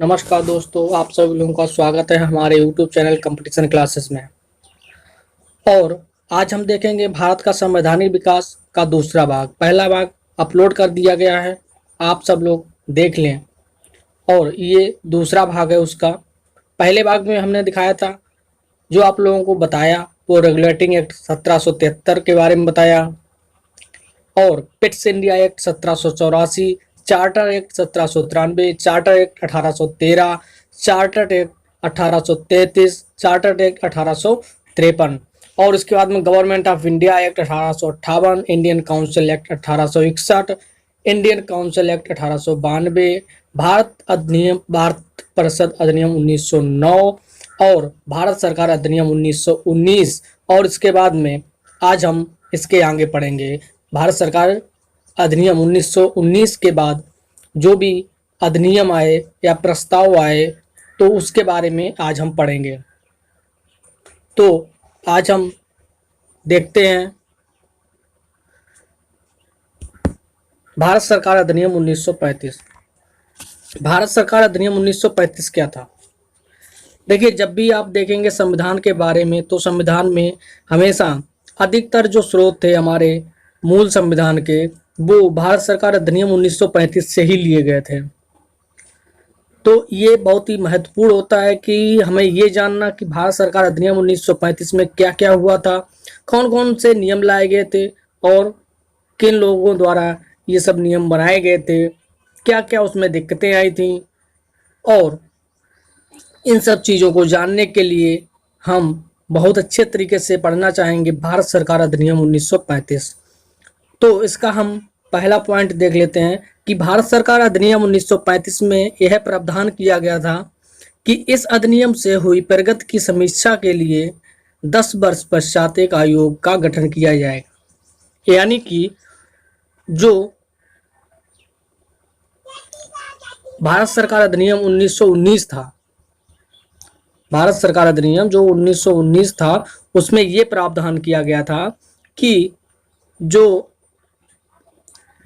नमस्कार दोस्तों, आप सभी लोगों का स्वागत है हमारे YouTube चैनल कंपटीशन क्लासेस में। और आज हम देखेंगे भारत का संवैधानिक विकास का दूसरा भाग। पहला भाग अपलोड कर दिया गया है, आप सब लोग देख लें। और ये दूसरा भाग है उसका। पहले भाग में हमने दिखाया था, जो आप लोगों को बताया वो रेगुलेटिंग एक्ट 1773 के बारे में बताया, और Pitt's India act 1784, charter act 1793, charter act 1813, charter act 1833, charter act 1853, और उसके बाद में government of India act 1858, Indian council act 1861, Indian council act 1892, Bharat परिषद अधिनियम 1909 और भारत सरकार अधिनियम 1919। और इसके बाद में आज हम इसके आगे पढ़ेंगे भारत सरकार अधिनियम 1919 के बाद जो भी अधिनियम आए या प्रस्ताव आए तो उसके बारे में आज हम पढ़ेंगे। तो आज हम देखते हैं भारत सरकार अधिनियम 1935। भारत सरकार अधिनियम 1935 क्या था? देखिए, जब भी आप देखेंगे संविधान के बारे में तो संविधान में हमेशा अधिकतर जो स्रोत थे हमारे मूल संविधान के, वो भारत सरकार अधिनियम 1935 से ही लिए गए थे। तो ये बहुत ही महत्वपूर्ण होता है कि हमें ये जानना कि भारत सरकार अधिनियम 1935 में क्या क्या हुआ था, कौन कौन से नियम लाए गए थे और किन लोगों द्वारा ये सब नियम बनाए गए थे, क्या क्या उसमें दिक्कतें आई थी। और इन सब चीज़ों को जानने के लिए हम बहुत अच्छे तरीके से पढ़ना चाहेंगे भारत सरकार अधिनियम 1935। तो इसका हम पहला पॉइंट देख लेते हैं कि भारत सरकार अधिनियम 1935 में यह प्रावधान किया गया था कि इस अधिनियम से हुई प्रगति की समीक्षा के लिए 10 वर्ष पश्चात एक आयोग का गठन किया जाएगा। यानी कि जो भारत सरकार अधिनियम 1919 था, भारत सरकार अधिनियम जो 1919 था, उसमें यह प्रावधान किया गया था कि जो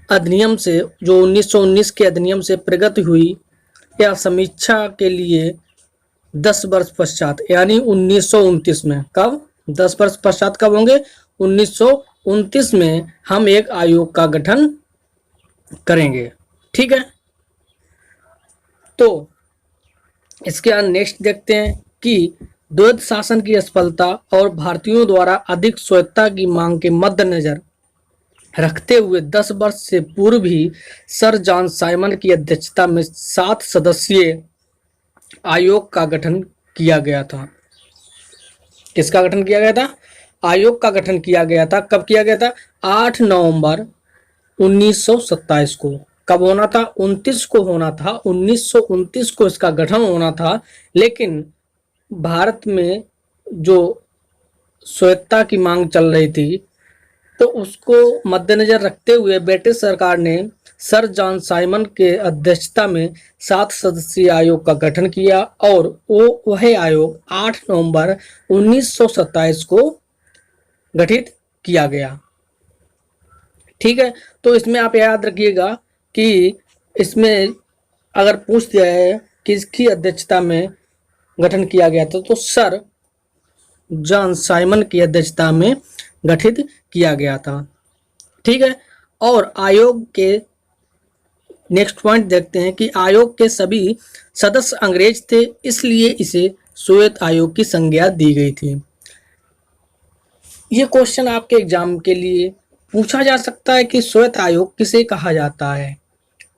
अधिनियम से, जो 1919 के अधिनियम से प्रगति हुई या समीक्षा के लिए 10 वर्ष पश्चात, यानी 1929 में, कब 10 वर्ष पश्चात कब होंगे? 1929 में हम एक आयोग का गठन करेंगे। ठीक है, तो इसके बाद नेक्स्ट देखते हैं कि द्वैध शासन की असफलता और भारतीयों द्वारा अधिक स्वायत्तता की मांग के मद्देनजर रखते हुए 10 वर्ष से पूर्व ही सर जॉन साइमन की अध्यक्षता में 7 सदस्यीय आयोग का गठन किया गया था। किसका गठन किया गया था? आयोग का गठन किया गया था। कब किया गया था? 8 नवंबर 1927 को। कब होना था? 29 को होना था। 1929 को इसका गठन होना था, लेकिन भारत में जो स्वायत्तता की मांग चल रही थी तो उसको मद्देनजर रखते हुए ब्रिटिश सरकार ने सर जॉन साइमन के अध्यक्षता में 7 सदस्यीय आयोग का गठन किया और वह आयोग 8 नवंबर 1927 को गठित किया गया। ठीक है, तो इसमें आप याद रखिएगा कि इसमें अगर पूछ दिया है किसकी अध्यक्षता में गठन किया गया था तो सर जॉन साइमन की अध्यक्षता में गठित किया गया था। ठीक है, और आयोग के नेक्स्ट पॉइंट देखते हैं कि आयोग के सभी सदस्य अंग्रेज थे, इसलिए इसे श्वेत आयोग की संज्ञा दी गई थी। ये क्वेश्चन आपके एग्जाम के लिए पूछा जा सकता है कि श्वेत आयोग किसे कहा जाता है।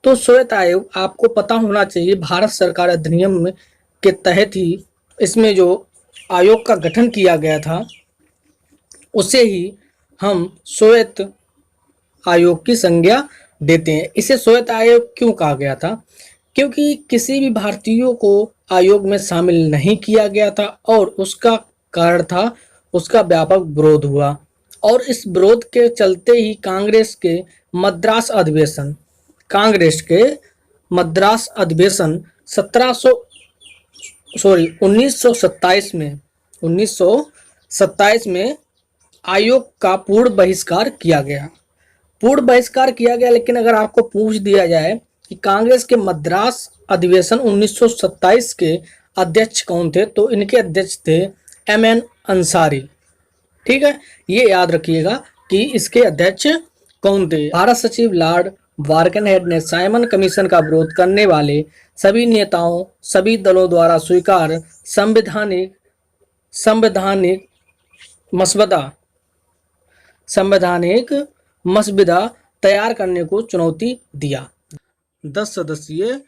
तो श्वेत आयोग आपको पता होना चाहिए, भारत सरकार अधिनियम के तहत ही इसमें जो आयोग का गठन किया गया था उसे ही हम श्वेत आयोग की संज्ञा देते हैं। इसे श्वेत आयोग क्यों कहा गया था? क्योंकि किसी भी भारतीयों को आयोग में शामिल नहीं किया गया था और उसका कारण था उसका व्यापक विरोध हुआ, और इस विरोध के चलते ही कांग्रेस के मद्रास अधिवेशन 1927 में आयोग का पूर्ण बहिष्कार किया गया। लेकिन अगर आपको पूछ दिया जाए कि कांग्रेस के मद्रास अधिवेशन 1927 के अध्यक्ष कौन थे, तो इनके अध्यक्ष थे एम.एन. अंसारी। ठीक है, ये याद रखिएगा कि इसके अध्यक्ष कौन थे। भारत सचिव लॉर्ड बार्कनहेड ने साइमन कमीशन का विरोध करने वाले सभी नेताओं, सभी दलों द्वारा स्वीकार संवैधानिक संवैधानिक मसवदा संवैधानिक मसविदा तैयार करने को चुनौती दिया। 10 सदस्यीय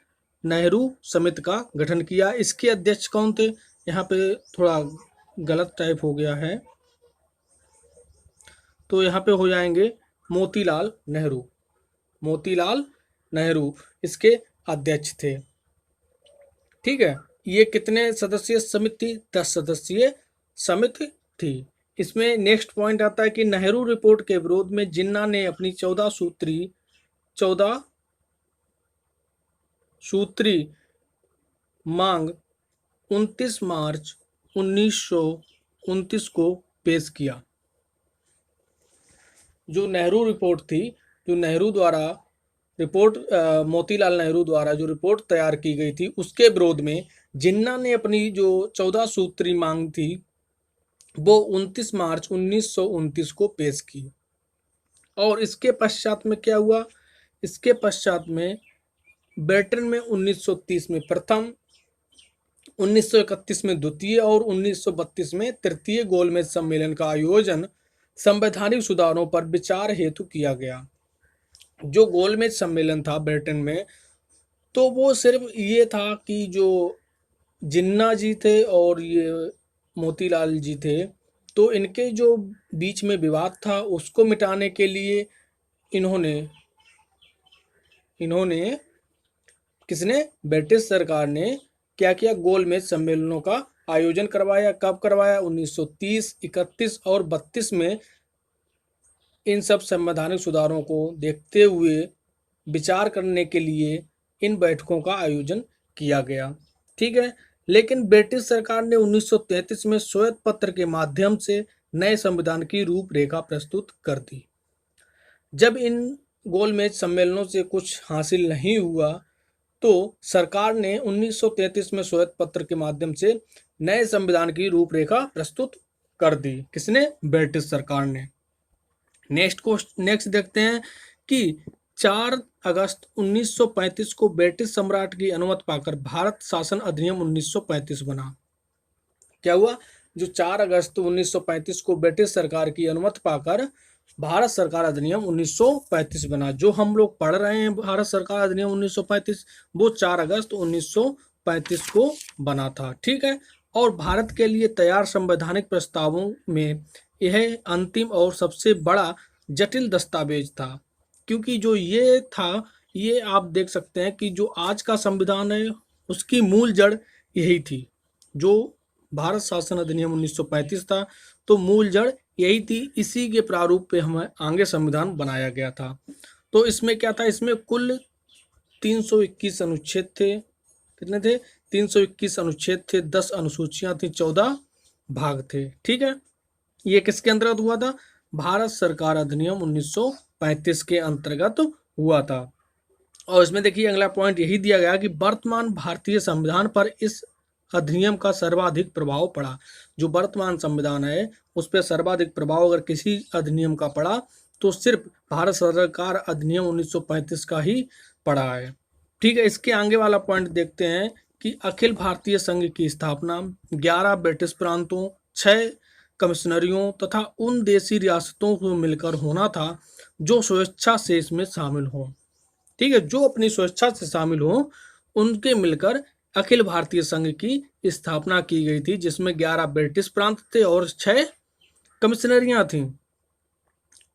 नेहरू समिति का गठन किया। इसके अध्यक्ष कौन थे, यहाँ पे थोड़ा गलत टाइप हो गया है, तो यहाँ पे हो जाएंगे मोतीलाल नेहरू। मोतीलाल नेहरू इसके अध्यक्ष थे। ठीक है, ये कितने सदस्यीय समिति थी, 10 सदस्यीय समिति थी। इसमें नेक्स्ट पॉइंट आता है कि नेहरू रिपोर्ट के विरोध में जिन्ना ने अपनी 14 सूत्री मांग 29 मार्च 1929 को पेश किया। जो नेहरू रिपोर्ट थी, जो नेहरू द्वारा रिपोर्ट मोतीलाल नेहरू द्वारा जो रिपोर्ट तैयार की गई थी, उसके विरोध में जिन्ना ने अपनी जो 14 सूत्री मांग थी वो 29 मार्च 1929 को पेश की। और इसके पश्चात में क्या हुआ, इसके पश्चात में ब्रिटेन में 1930 में प्रथम, 1931 में द्वितीय और 1932 में तृतीय गोलमेज सम्मेलन का आयोजन संवैधानिक सुधारों पर विचार हेतु किया गया। जो गोलमेज सम्मेलन था ब्रिटेन में, तो वो सिर्फ ये था कि जो जिन्ना जी थे और ये मोतीलाल जी थे, तो इनके जो बीच में विवाद था उसको मिटाने के लिए इन्होंने किसने, ब्रिटिश सरकार ने क्या किया, गोलमेज सम्मेलनों का आयोजन करवाया। कब करवाया, 1930, 31 और 32 में। इन सब संवैधानिक सुधारों को देखते हुए विचार करने के लिए इन बैठकों का आयोजन किया गया। ठीक है, लेकिन ब्रिटिश सरकार ने 1933 में श्वेत पत्र के माध्यम से नए संविधान की रूपरेखा प्रस्तुत कर दी। जब इन गोलमेज सम्मेलनों से कुछ हासिल नहीं हुआ तो सरकार ने 1933 में श्वेत पत्र के माध्यम से नए संविधान की रूपरेखा प्रस्तुत कर दी। किसने, ब्रिटिश सरकार ने। नेक्स्ट देखते हैं कि 4 अगस्त 1935 को ब्रिटिश सम्राट की अनुमति पाकर भारत शासन अधिनियम 1935 बना। क्या हुआ, जो 4 अगस्त 1935 को ब्रिटिश सरकार की अनुमति पाकर भारत सरकार अधिनियम 1935 बना। जो हम लोग पढ़ रहे हैं भारत सरकार अधिनियम 1935, वो 4 अगस्त 1935 को बना था। ठीक है, और भारत के लिए तैयार संवैधानिक प्रस्तावों में यह अंतिम और सबसे बड़ा जटिल दस्तावेज था, क्योंकि जो ये था, ये आप देख सकते हैं कि जो आज का संविधान है उसकी मूल जड़ यही थी। जो भारत शासन अधिनियम 1935 था, तो मूल जड़ यही थी। इसी के प्रारूप पे हमें आगे संविधान बनाया गया था। तो इसमें क्या था, इसमें कुल 321 अनुच्छेद थे। कितने थे, 321 अनुच्छेद थे, 10 अनुसूचियां थी, 14 भाग थे। ठीक है, ये किसके अंतर्गत हुआ था, भारत सरकार अधिनियम 1935 के अंतर्गत हुआ था। और इसमें देखिए अगला पॉइंट यही दिया गया कि वर्तमान भारतीय संविधान पर इस अधिनियम का सर्वाधिक प्रभाव पड़ा। जो वर्तमान संविधान है उस पर सर्वाधिक प्रभाव अगर किसी अधिनियम का पड़ा तो सिर्फ भारत सरकार अधिनियम 1935 का ही पड़ा है। ठीक है, इसके आगे वाला पॉइंट देखते हैं कि अखिल भारतीय संघ की स्थापना 11 ब्रिटिश प्रांतों, 6 कमिश्नरियों तथा उन देशी रियासतों को मिलकर होना था जो स्वेच्छा से इसमें शामिल हों। ठीक है, जो अपनी स्वेच्छा से शामिल हों उनके मिलकर अखिल भारतीय संघ की स्थापना की गई थी, जिसमें 11 ब्रिटिश प्रांत थे और 6 कमिश्नरियां थीं।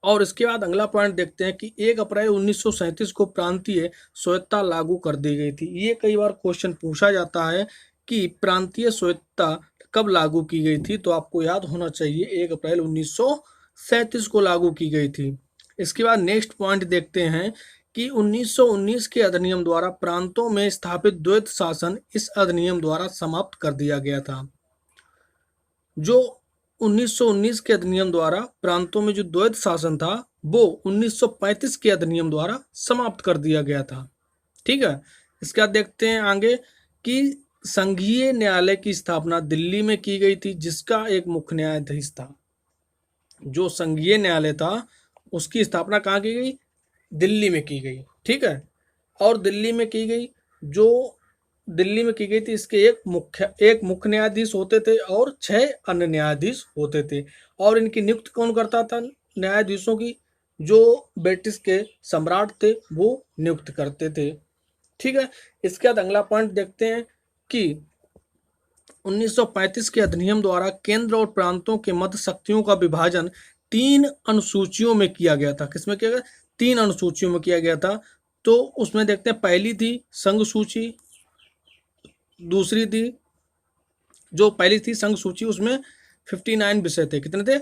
और इसके बाद अगला पॉइंट देखते हैं कि 1 अप्रैल 1937 को प्रांतीय स्वायत्तता लागू कर दी गई थी। ये कई बार क्वेश्चन पूछा जाता है कि प्रांतीय स्वायत्तता कब लागू की गई थी, तो आपको याद होना चाहिए 1 अप्रैल 1937 को लागू की गई थी। इसके बाद नेक्स्ट पॉइंट देखते हैं कि 1919 के अधिनियम द्वारा प्रांतों में स्थापित द्वैत शासन इस अधिनियम द्वारा समाप्त कर दिया गया था। जो 1919 के अधिनियम द्वारा प्रांतों में जो द्वैत शासन था वो 1935 के अधिनियम द्वारा समाप्त कर दिया गया था। ठीक है। इसके बाद देखते हैं आगे कि संघीय न्यायालय की स्थापना दिल्ली में की गई थी, जिसका एक मुख्य न्यायाधीश था। जो संघीय न्यायालय था उसकी स्थापना कहाँ की गई? दिल्ली में की गई। ठीक है। और दिल्ली में की गई, जो दिल्ली में की गई थी, इसके एक मुख्य न्यायाधीश होते थे और 6 अन्य न्यायाधीश होते थे। और इनकी नियुक्ति कौन करता था? न्यायाधीशों की जो ब्रिटिश के सम्राट थे वो नियुक्त करते थे। ठीक है। इसके बाद अगला पॉइंट देखते हैं कि 1935 के अधिनियम द्वारा केंद्र और प्रांतों के मध्य शक्तियों का विभाजन 3 अनुसूचियों में किया गया था। किसमें किया गया? 3 अनुसूचियों में किया गया था। तो उसमें देखते हैं, पहली थी संघ सूची, दूसरी थी, जो पहली थी संघ सूची, उसमें 59 विषय थे। कितने थे?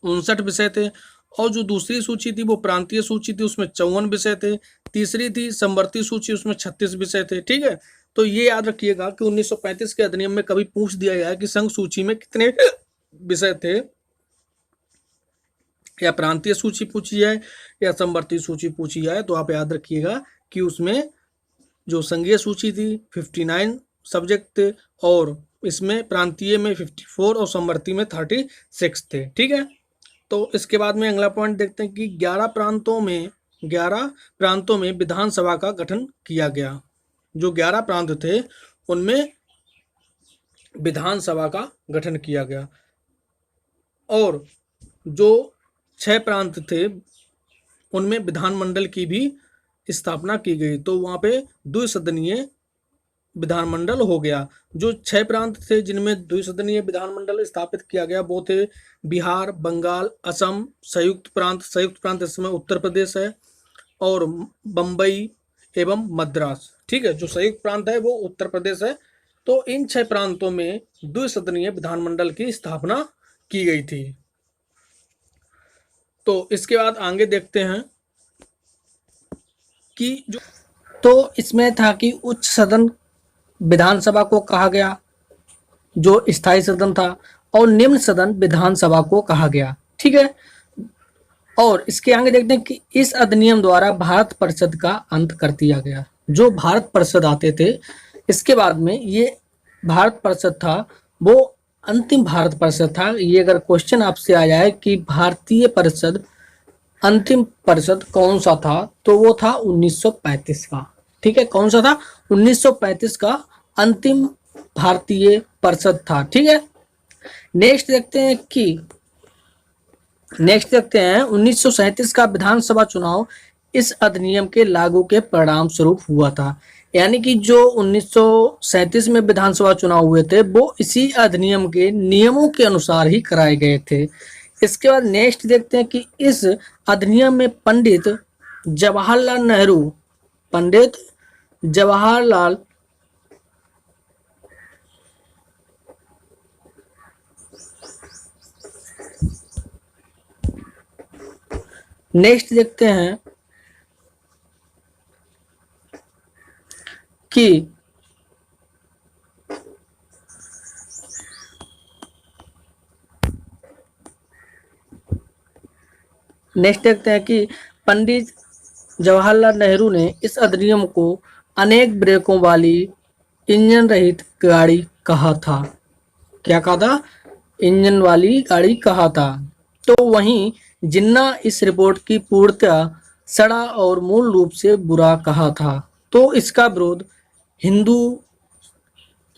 59 विषय थे। और जो दूसरी सूची थी वो प्रांतीय सूची थी, उसमें 54 विषय थे। तीसरी थी समवर्ती सूची, उसमें 36 विषय थे। ठीक है। तो ये याद रखिएगा कि 1935 के अधिनियम में कभी पूछ दिया गया है कि संघ सूची में कितने विषय थे, या प्रांतीय सूची पूछी जाए या समवर्ती सूची पूछी जाए, तो आप याद रखिएगा कि उसमें जो संघीय सूची थी 59 सब्जेक्ट थे, और इसमें प्रांतीय में 54 और समवर्ती में 36 थे। ठीक है। तो इसके बाद में अगला पॉइंट देखते हैं कि 11 प्रांतों में विधानसभा का गठन किया गया। जो 11 प्रांत थे उनमें विधानसभा का गठन किया गया। और जो 6 प्रांत थे उनमें विधानमंडल की भी स्थापना की गई। तो वहाँ पे द्विसदनीय विधानमंडल हो गया। जो 6 प्रांत थे जिनमें द्विसदनीय विधानमंडल स्थापित किया गया वो थे बिहार, बंगाल, असम, संयुक्त प्रांत इस समय उत्तर प्रदेश है, और बम्बई एवं मद्रास। ठीक है। जो संयुक्त प्रांत है वो उत्तर प्रदेश है। तो इन 6 प्रांतों में द्विसदनीय विधानमंडल की स्थापना की गई थी। तो इसके बाद आगे देखते हैं कि जो, तो इसमें था कि उच्च सदन विधानसभा को कहा गया, जो स्थायी सदन था, और निम्न सदन विधानसभा को कहा गया। ठीक है। और इसके आगे देखते हैं कि इस अधिनियम द्वारा भारत परिषद का अंत कर दिया गया। जो भारत परिषद आते थे, इसके बाद में ये भारत परिषद था वो अंतिम भारत परिषद था। ये अगर क्वेश्चन आपसे आ जाए कि भारतीय परिषद अंतिम परिषद कौन सा था, तो वो था 1935 का। ठीक है। कौन सा था? 1935 का अंतिम भारतीय परिषद था। ठीक है। नेक्स्ट देखते हैं 1937 का विधानसभा चुनाव इस अधिनियम के लागू के परिणाम स्वरूप हुआ था। यानी कि जो 1937 में विधानसभा चुनाव हुए थे वो इसी अधिनियम के नियमों के अनुसार ही कराए गए थे। इसके बाद नेक्स्ट देखते हैं कि इस अधिनियम में पंडित जवाहरलाल नेक्स्ट देखते हैं कि पंडित जवाहरलाल नेहरू ने इस अधिनियम को अनेक ब्रेकों वाली इंजन रहित गाड़ी कहा था। क्या कहा था? इंजन वाली गाड़ी कहा था। तो वहीं जिन्ना इस रिपोर्ट की पूर्णतः सड़ा और मूल रूप से बुरा कहा था। तो इसका विरोध हिंदू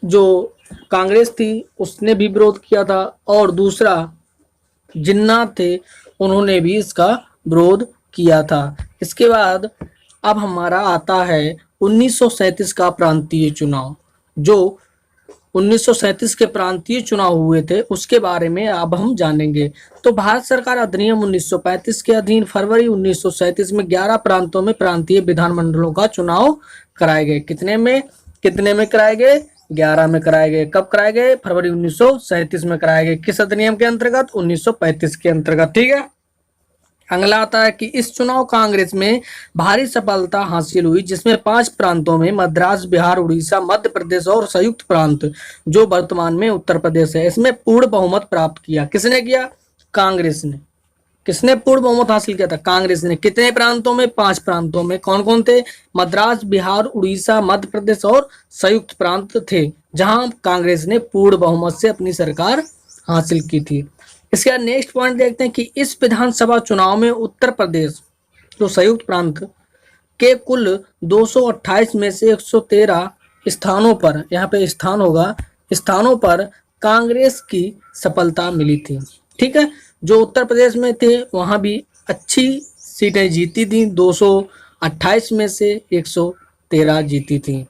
जो कांग्रेस थी उसने भी विरोध किया था, और दूसरा जिन्ना थे उन्होंने भी इसका विरोध किया था। इसके बाद अब हमारा आता है 1937 का प्रांतीय चुनाव। जो 1937 के प्रांतीय चुनाव हुए थे उसके बारे में अब हम जानेंगे। तो भारत सरकार अधिनियम 1935 के अधीन फरवरी 1937 में 11 प्रांतों में प्रांतीय विधानमंडलों का चुनाव कराए गए। कितने में कराए गए? 11 में कराए गए। कब कराए गए? फरवरी 1937 में कराए गए। किस अधिनियम के अंतर्गत? 1935 के अंतर्गत। ठीक है। अगला आता है कि इस चुनाव कांग्रेस में भारी सफलता हासिल हुई, जिसमें 5 प्रांतों में मद्रास, बिहार, उड़ीसा, मध्य प्रदेश और संयुक्त प्रांत जो वर्तमान में उत्तर प्रदेश है, इसमें पूर्ण बहुमत प्राप्त किया। किसने किया? कांग्रेस ने। किसने पूर्ण बहुमत हासिल किया था? कांग्रेस ने। कितने प्रांतों में? 5 प्रांतों में। कौन कौन थे? मद्रास, बिहार, उड़ीसा, मध्य प्रदेश और संयुक्त प्रांत थे, जहां कांग्रेस ने पूर्ण बहुमत से अपनी सरकार हासिल की थी। इसके बाद नेक्स्ट पॉइंट देखते हैं कि इस विधानसभा चुनाव में उत्तर प्रदेश जो संयुक्त प्रांत के कुल 228 में से 113 स्थानों पर, यहाँ पे स्थान होगा, स्थानों पर कांग्रेस की सफलता मिली थी। ठीक है, जो उत्तर प्रदेश में थे वहां भी अच्छी सीटें जीती थी, 228 में से 113 जीती थी।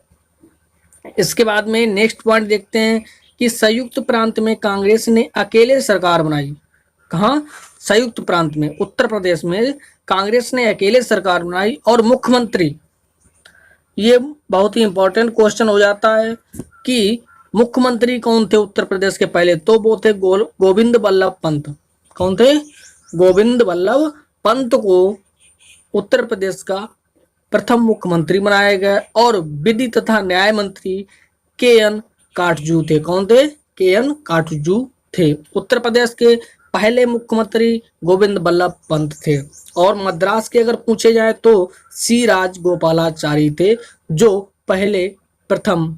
इसके बाद में नेक्स्ट पॉइंट देखते हैं कि संयुक्त प्रांत में कांग्रेस ने अकेले सरकार बनाई। कहाँ? संयुक्त प्रांत में, उत्तर प्रदेश में कांग्रेस ने अकेले सरकार बनाई। और मुख्यमंत्री, ये बहुत ही इंपॉर्टेंट क्वेश्चन हो जाता है कि मुख्यमंत्री कौन थे उत्तर प्रदेश के पहले? तो वो थे गोविंद बल्लभ पंत। कौन थे? गोविंद बल्लभ पंत को उत्तर प्रदेश का प्रथम मुख्यमंत्री बनाया गया। और विधि तथा न्याय मंत्री के.एन. काटजू थे। कौन थे? के.एन. काटजू थे। उत्तर प्रदेश के पहले मुख्यमंत्री गोविंद बल्लभ पंत थे। और मद्रास के अगर पूछे जाए तो सी राजगोपालाचारी थे, जो पहले प्रथम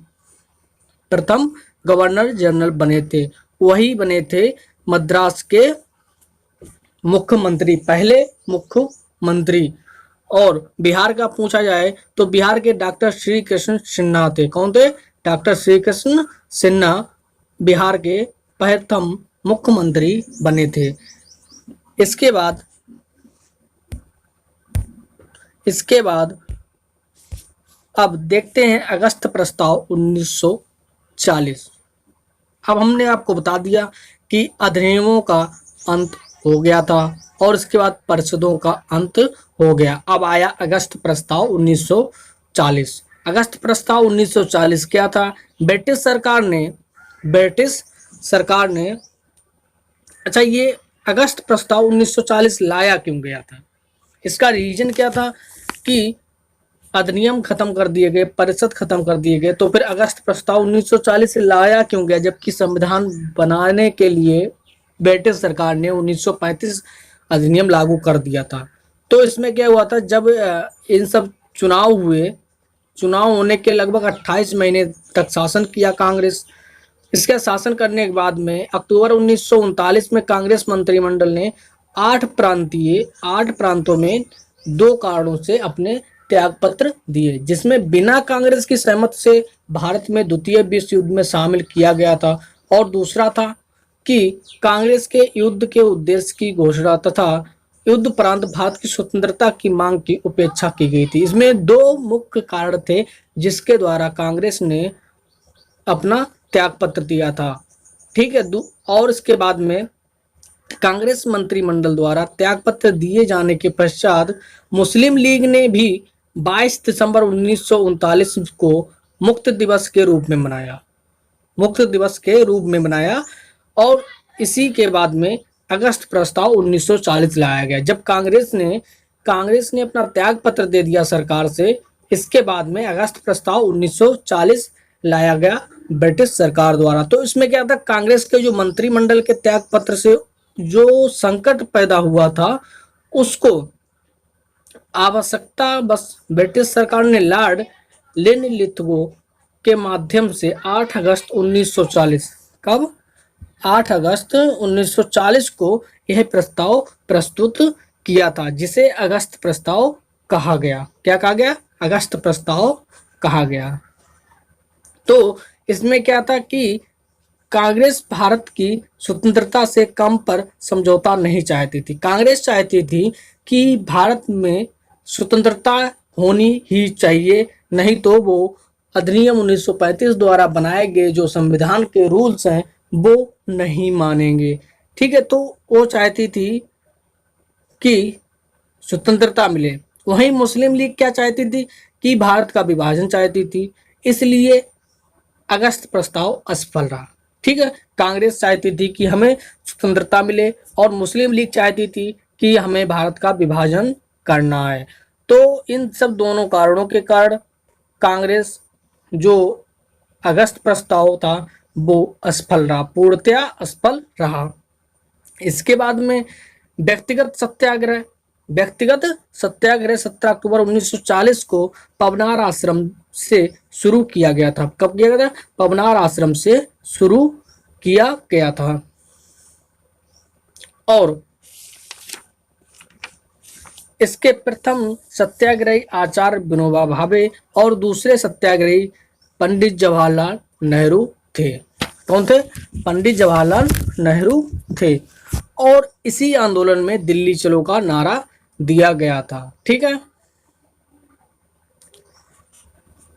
गवर्नर जनरल बने थे। वही बने थे मद्रास के मुख्यमंत्री, पहले मुख्यमंत्री। और बिहार का पूछा जाए तो बिहार के डॉक्टर श्री कृष्ण सिन्हा थे। कौन थे? डॉक्टर श्री कृष्ण सिन्हा बिहार के प्रथम मुख्यमंत्री बने थे। इसके बाद अब देखते हैं अगस्त प्रस्ताव 1940। अब हमने आपको बता दिया कि अधिनियमों का अंत हो गया था और इसके बाद परिषदों का अंत हो गया। अब आया अगस्त प्रस्ताव 1940। अगस्त प्रस्ताव 1940 क्या था? ब्रिटिश सरकार ने अच्छा, ये अगस्त प्रस्ताव 1940 लाया क्यों गया था? इसका रीजन क्या था कि अधिनियम खत्म कर दिए गए, परिषद खत्म कर दिए गए, तो फिर अगस्त प्रस्ताव 1940 से लाया क्यों गया, जबकि संविधान बनाने के लिए ब्रिटिश सरकार ने 1935 अधिनियम लागू कर दिया था। तो इसमें क्या हुआ था, जब इन सब चुनाव होने के लगभग 28 महीने तक शासन किया कांग्रेस। इसके शासन करने के बाद में अक्टूबर 1939 में कांग्रेस मंत्रिमंडल ने 8 प्रांतों में 2 कारणों से अपने त्यागपत्र दिए, जिसमें बिना कांग्रेस की सहमति से भारत में द्वितीय विश्व युद्ध में शामिल किया गया था। और दूसरा था कि कांग्रेस के युद्ध के उद्देश्य की घोषणा तथा युद्धोपरांत भारत की स्वतंत्रता की मांग की उपेक्षा की गई थी। इसमें 2 मुख्य कारण थे जिसके द्वारा कांग्रेस ने अपना त्यागपत्र दिया था। ठीक है, और इसके बाद में कांग्रेस मंत्रिमंडल द्वारा त्यागपत्र दिए जाने के पश्चात मुस्लिम लीग ने भी 22 दिसंबर 1939 को मुक्त दिवस के रूप में मनाया। और इसी के बाद में अगस्त प्रस्ताव 1940 लाया गया, जब कांग्रेस ने अपना त्यागपत्र दे दिया सरकार से। इसके बाद में अगस्त प्रस्ताव 1940 लाया गया ब्रिटिश सरकार द्वारा। तो इसमें क्या था, कांग्रेस के जो मंत्रिमंडल के त्यागपत्र से जो संकट पैदा हुआ था, उसको आवश्यकता बस ब्रिटिश सरकार ने लॉर्ड लिनलिथगो के माध्यम से 8 अगस्त 1940 कब 8 अगस्त 1940 को यह प्रस्ताव प्रस्तुत किया था, जिसे अगस्त प्रस्ताव कहा गया। क्या कहा गया? अगस्त प्रस्ताव कहा गया। तो इसमें क्या था कि कांग्रेस भारत की स्वतंत्रता से कम पर समझौता नहीं चाहती थी। कांग्रेस चाहती थी कि भारत में स्वतंत्रता होनी ही चाहिए, नहीं तो वो अधिनियम 1935 द्वारा बनाए गए जो संविधान के रूल्स हैं वो नहीं मानेंगे। ठीक है, तो वो चाहती थी कि स्वतंत्रता मिले। वहीं मुस्लिम लीग क्या चाहती थी कि भारत का विभाजन चाहती थी, इसलिए अगस्त प्रस्ताव असफल रहा। ठीक है, कांग्रेस चाहती थी कि हमें स्वतंत्रता मिले और मुस्लिम लीग चाहती थी कि हमें भारत का विभाजन करना है। तो इन सब दोनों कारणों के कारण कांग्रेस जो अगस्त प्रस्ताव था वो असफल रहा, पूर्णतया असफल रहा। इसके बाद में व्यक्तिगत सत्याग्रह, व्यक्तिगत सत्याग्रह 17 अक्टूबर 1940 को पवनार आश्रम से शुरू किया गया था। कब किया गया था? पवनार आश्रम से शुरू किया गया था। और इसके प्रथम सत्याग्रही आचार्य विनोबा भावे और दूसरे सत्याग्रही पंडित जवाहरलाल नेहरू थे। कौन थे? पंडित जवाहरलाल नेहरू थे। और इसी आंदोलन में दिल्ली चलो का नारा दिया गया था। ठीक है।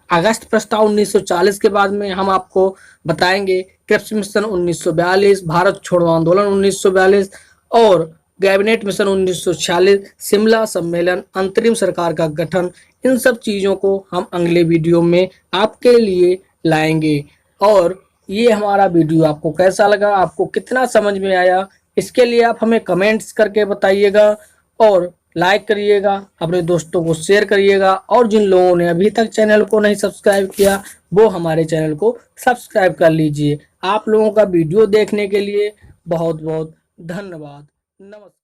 अगस्त प्रस्ताव 1940 के बाद में हम आपको बताएंगे क्रिप्स मिशन 1942, भारत छोड़ो आंदोलन 1942 और कैबिनेट मिशन 1946, शिमला सम्मेलन, अंतरिम सरकार का गठन। इन सब चीज़ों को हम अगले वीडियो में आपके लिए लाएंगे। और ये हमारा वीडियो आपको कैसा लगा, आपको कितना समझ में आया, इसके लिए आप हमें कमेंट्स करके बताइएगा और लाइक करिएगा, अपने दोस्तों को शेयर करिएगा। और जिन लोगों ने अभी तक चैनल को नहीं सब्सक्राइब किया वो हमारे चैनल को सब्सक्राइब कर लीजिए। आप लोगों का वीडियो देखने के लिए बहुत बहुत धन्यवाद। नमस्कार।